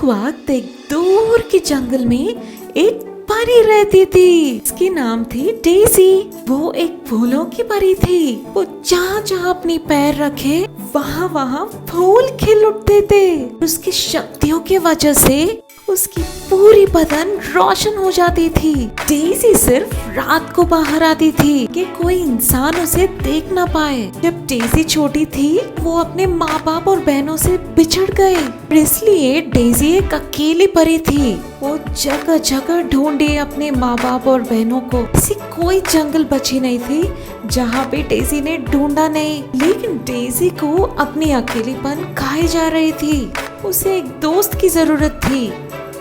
वक्त एक दूर के जंगल में एक परी रहती थी। उसकी नाम थी डेजी। वो एक फूलों की परी थी। वो जहाँ जहाँ अपनी पैर रखे वहाँ वहाँ फूल खिल उठते थे। उसकी शक्तियों की वजह से उसकी पूरी बदन रोशन हो जाती थी। डेजी सिर्फ रात को बाहर आती थी कि कोई इंसान उसे देख ना पाए। जब डेजी छोटी थी वो अपने माँ बाप और बहनों से बिछड़ गए, इसलिए डेजी एक अकेली परी थी। वो जगह जगह ढूंढी अपने माँ बाप और बहनों को। ऐसी कोई जंगल बची नहीं थी जहाँ पे डेजी ने ढूंढा नहीं। लेकिन डेजी को अपनी अकेलीपन खाई जा रही थी। उसे एक दोस्त की जरूरत थी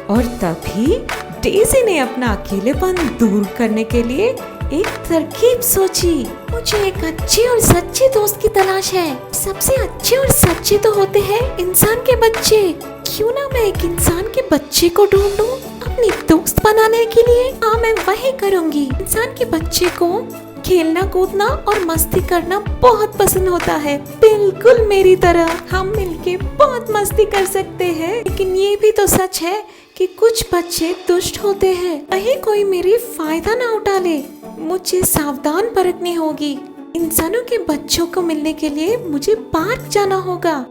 और तभी डेजी ने अपना अकेलेपन दूर करने के लिए एक तरकीब सोची। मुझे एक अच्छे और सच्चे दोस्त की तलाश है। सबसे अच्छे और सच्चे तो होते हैं इंसान के बच्चे। क्यों ना मैं एक इंसान के बच्चे को ढूंढूं अपनी दोस्त बनाने के लिए। हाँ, मैं वही करूंगी। इंसान के बच्चे को खेलना कूदना और मस्ती करना बहुत पसंद होता है, बिल्कुल मेरी तरह। हम मिलके बहुत मस्ती कर सकते हैं। लेकिन ये भी तो सच है कि कुछ बच्चे दुष्ट होते हैं। कहीं कोई मेरी फायदा ना उठा ले। मुझे सावधान बरतनी होगी। इंसानों के बच्चों को मिलने के लिए मुझे पार्क जाना होगा।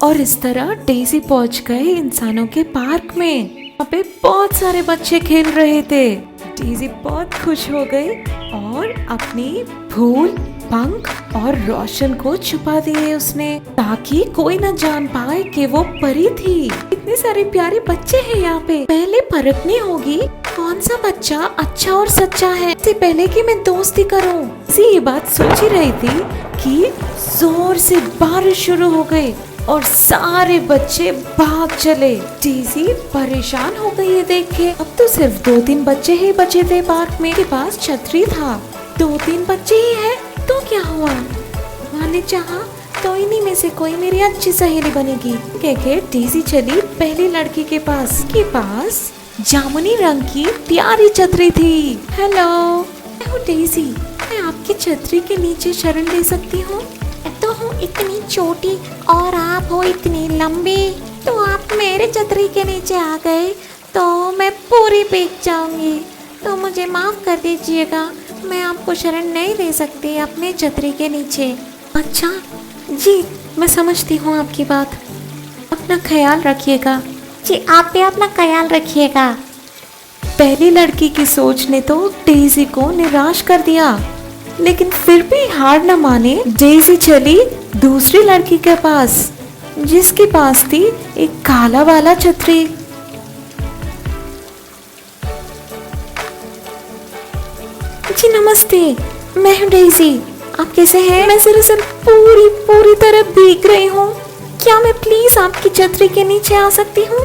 और इस तरह डेजी पहुंच गए इंसानों के पार्क में। वहाँ पे बहुत सारे बच्चे खेल रहे थे। डेजी बहुत खुश हो गई और अपनी फूल, पंख और रोशन को छुपा दिए उसने, ताकि कोई न जान पाए कि वो परी थी। इतने सारे प्यारे बच्चे हैं यहाँ पे। पहले परखनी होगी कौन सा बच्चा अच्छा और सच्चा है, इससे पहले कि मैं दोस्ती करूँ। इसी ये बात सोच ही रही थी कि जोर से बारिश शुरू हो गई और सारे बच्चे भाग चले। डेजी परेशान हो गई है देख के। अब तो सिर्फ 2-3 बच्चे ही बचे थे पार्क में। के पास छतरी था। 2-3 बच्चे ही हैं तो क्या हुआ, मैंने चाहा तो इन्हीं में से कोई मेरी अच्छी सहेली बनेगी। कहके डेजी चली पहली लड़की के पास। जामुनी रंग की प्यारी छतरी थी। हेलो, मैं हूँ डेजी। मैं आपकी छतरी के नीचे शरण ले सकती हूँ? तो हूँ इतनी छोटी और आप हो इतनी लंबी, तो आप मेरे छतरी के नीचे आ गए तो मैं पूरी भीग जाऊंगी। तो मुझे माफ कर दीजिएगा, मैं आपको शरण नहीं दे सकती अपने छतरी के नीचे। अच्छा जी, मैं समझती हूँ आपकी बात। अपना ख्याल रखिएगा। जी, आप भी अपना ख्याल रखिएगा। पहली लड़की की सोच ने तो डेजी को निराश कर दिया, लेकिन फिर भी हार न माने डेजी चली दूसरी लड़की के पास, जिसके पास थी एक काला वाला छतरी। जी नमस्ते, मैं हूँ डेजी। आप कैसे हैं? मैं दरअसल पूरी तरह भीग रही हूँ। क्या मैं प्लीज आपकी छतरी के नीचे आ सकती हूँ?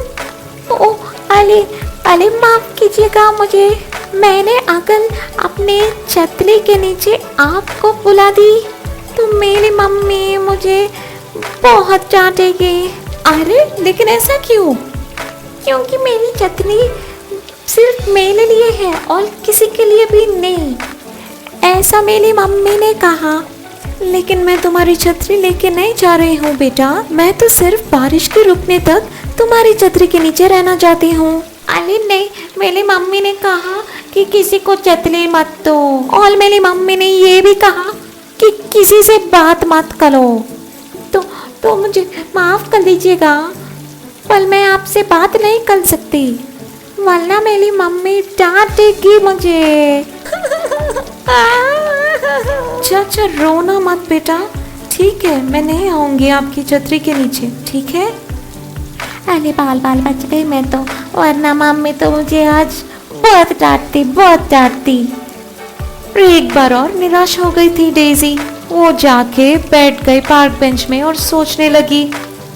ओह, अले माफ कीजिएगा मुझे। मैंने अगर अपने छतरी के नीचे आपको बुला दी तो मेरी मम्मी मुझे बहुत डांटेगी। अरे लेकिन ऐसा क्यों? क्योंकि मेरी छतरी सिर्फ मेरे लिए है और किसी के लिए भी नहीं, ऐसा मेरी मम्मी ने कहा। लेकिन मैं तुम्हारी छतरी लेके नहीं जा रही हूँ बेटा। मैं तो सिर्फ बारिश के रुकने तक तुम्हारी छतरी के नीचे रहना चाहती हूँ। अरे नहीं, मेरी मम्मी ने कहा कि किसी को छतरी मत दो, और मेरी मम्मी ने ये भी कहा कि किसी से बात मत करो। तो मुझे माफ कर दीजिएगा, पर मैं आपसे बात नहीं कर सकती, वरना मेरी मम्मी डांटेगी मुझे। अच्छा, रोना मत बेटा। ठीक है, मैं नहीं आऊंगी आपकी छतरी के नीचे, ठीक है? अरे बाल बच गई मैं तो, वरना मम्मी तो मुझे आज बहुत डांटती। एक बार और निराश हो गई थी डेजी। वो जाके बैठ गई पार्क बेंच में और सोचने लगी,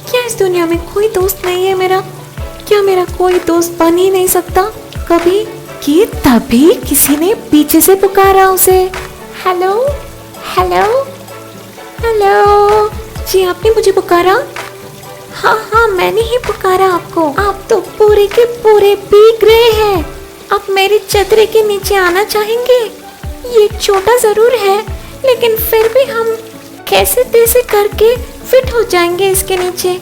क्या इस दुनिया में कोई दोस्त नहीं है मेरा? क्या मेरा कोई दोस्त बन ही नहीं सकता कभी? कि तभी किसी ने पीछे से पुकारा उसे। हेलो। जी, आपने मुझे पुकारा? हाँ, मैंने ही पुकारा आपको। आप तो पूरे के पूरे भीग रहे हैं। आप मेरी छतरी के नीचे आना चाहेंगे? ये छोटा जरूर है, लेकिन फिर भी हम कैसे तैसे करके फिट हो जाएंगे इसके नीचे।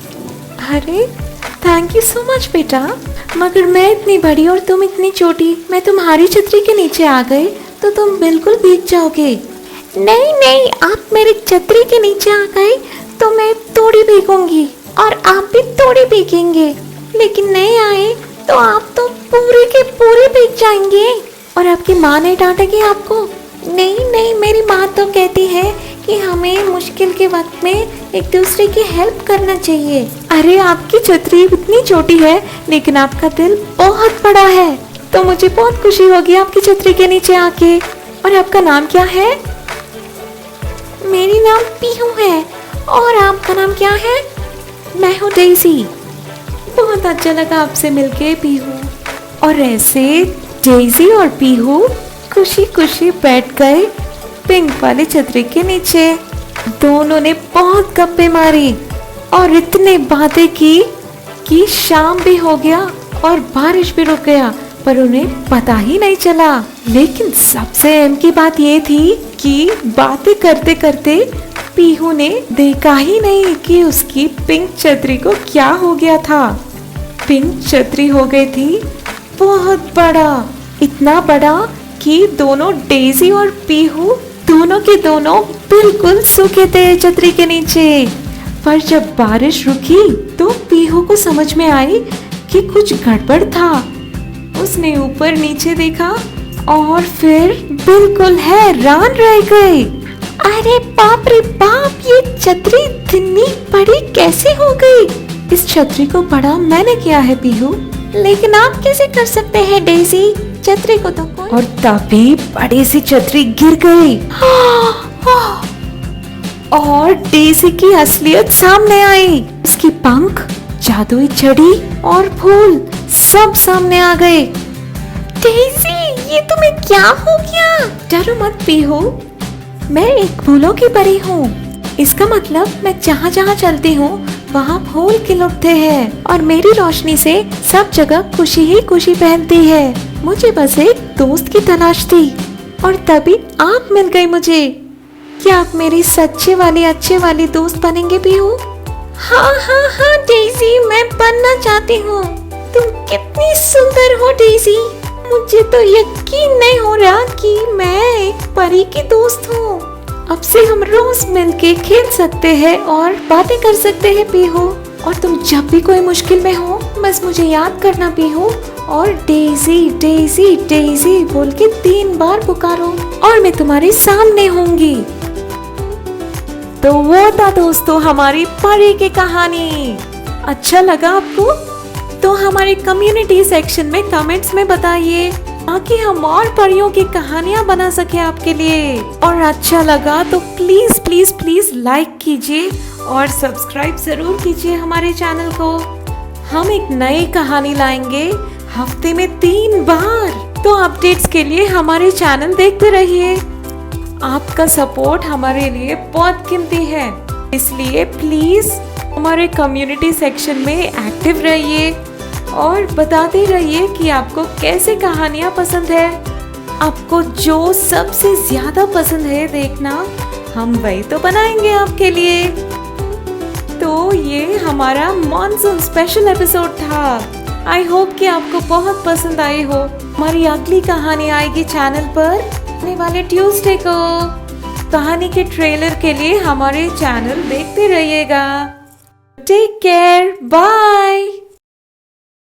अरे थैंक यू सो मच बेटा, मगर मैं इतनी बड़ी और तुम इतनी छोटी, मैं तुम्हारी छतरी के नीचे आ गई तो तुम बिल्कुल भीग जाओगे। नहीं नहीं, आप मेरी छतरी के नीचे आ गए तो मैं थोड़ी भीगूंगी और आप भी थोड़ी भीगेंगे, लेकिन नहीं आए तो आप तो पूरे के पूरे भीग जाएंगे। और आपकी माँ नहीं डांटेगी आपको? नहीं नहीं, मेरी माँ तो कहती है कि हमें मुश्किल के वक्त में एक दूसरे की हेल्प करना चाहिए। अरे आपकी छतरी इतनी छोटी है लेकिन आपका दिल बहुत बड़ा है, तो मुझे बहुत खुशी होगी आपकी छतरी के नीचे आके। और आपका नाम क्या है? मेरी नाम पीहू है, और आपका नाम क्या है? मैं हूँ डेज़ी। बहुत अच्छा लगा आपसे मिलके पीहू। और ऐसे डेज़ी और पीहू खुशी खुशी बैठ गए पिंक वाली छतरी के नीचे। दोनों ने बहुत गप्पे मारी और इतने बातें की कि शाम भी हो गया और बारिश भी रुक गया, पर उन्हें पता ही नहीं चला। लेकिन सबसे अहम की बात ये थी कि बातें करते करते पीहू ने देखा ही नहीं कि उसकी पिंक छतरी को क्या हो गया था। पिंक छतरी हो गई थी बहुत बड़ा, इतना बड़ा कि दोनों डेज़ी और पीहू दोनों के दोनों बिल्कुल सूखे थे छतरी के नीचे। पर जब बारिश रुकी तो पीहू को समझ में आई कि कुछ गड़बड़ था। उसने ऊपर नीचे देखा और फिर बिल्कुल हैरान रह गए। अरे बाप रे बाप, ये छतरी इतनी बड़ी कैसे हो गई? इस छतरी को बड़ा मैंने किया है पीहू। लेकिन आप कैसे कर सकते हैं डेज़ी? छतरी को तो कोई... और तभी बड़ी सी छतरी गिर गई और डेज़ी की असलियत सामने आई। उसकी पंख, जादुई छड़ी और फूल सब सामने आ गए। डेज़ी, ये तुम्हें क्या हो गया? डरो मत पीहू, मैं एक फूलों की परी हूँ। इसका मतलब मैं जहाँ जहाँ चलती हूँ वहाँ फूल खिलते हैं और मेरी रोशनी से सब जगह खुशी ही खुशी फैलती है। मुझे बस एक दोस्त की तलाश थी और तभी आप मिल गई मुझे। क्या आप मेरी सच्चे वाली अच्छे वाली दोस्त बनेंगे पीहू? हाँ हाँ हाँ डेज़ी, मैं बनना चाहती हूँ। तुम कितनी सुंदर हो डेज़ी, मुझे तो यकीन नहीं हो रहा कि मैं एक परी की दोस्त हूँ। अब से हम रोज मिलके खेल सकते हैं और बातें कर सकते हैं पीहू। और तुम जब भी कोई मुश्किल में हो बस मुझे याद करना पीहू, और डेज़ी डेज़ी डेज़ी बोल के 3 बार पुकारो और मैं तुम्हारे सामने होंगी। तो वो था दोस्तों हमारी परी की कहानी। अच्छा लगा आपको? तो हमारे कम्युनिटी सेक्शन में कमेंट्स में बताइए ताकि हम और परियों की कहानियां बना सके आपके लिए। और अच्छा लगा तो प्लीज प्लीज प्लीज लाइक कीजिए और सब्सक्राइब जरूर कीजिए हमारे चैनल को। हम एक नई कहानी लाएंगे हफ्ते में 3 बार, तो अपडेट्स के लिए हमारे चैनल देखते रहिए। आपका सपोर्ट हमारे लिए बहुत कीमती है, इसलिए प्लीज हमारे कम्युनिटी सेक्शन में एक्टिव रहिए और बताते रहिए कि आपको कैसे कहानियाँ पसंद है। आपको जो सबसे ज्यादा पसंद है देखना, हम वही तो बनाएंगे आपके लिए। तो ये हमारा मॉनसून स्पेशल एपिसोड था। आई होप कि आपको बहुत पसंद आई हो। हमारी अगली कहानी आएगी चैनल पर आने वाले ट्यूसडे को। कहानी के ट्रेलर के लिए हमारे चैनल देखते रहिएगा। Take care, bye.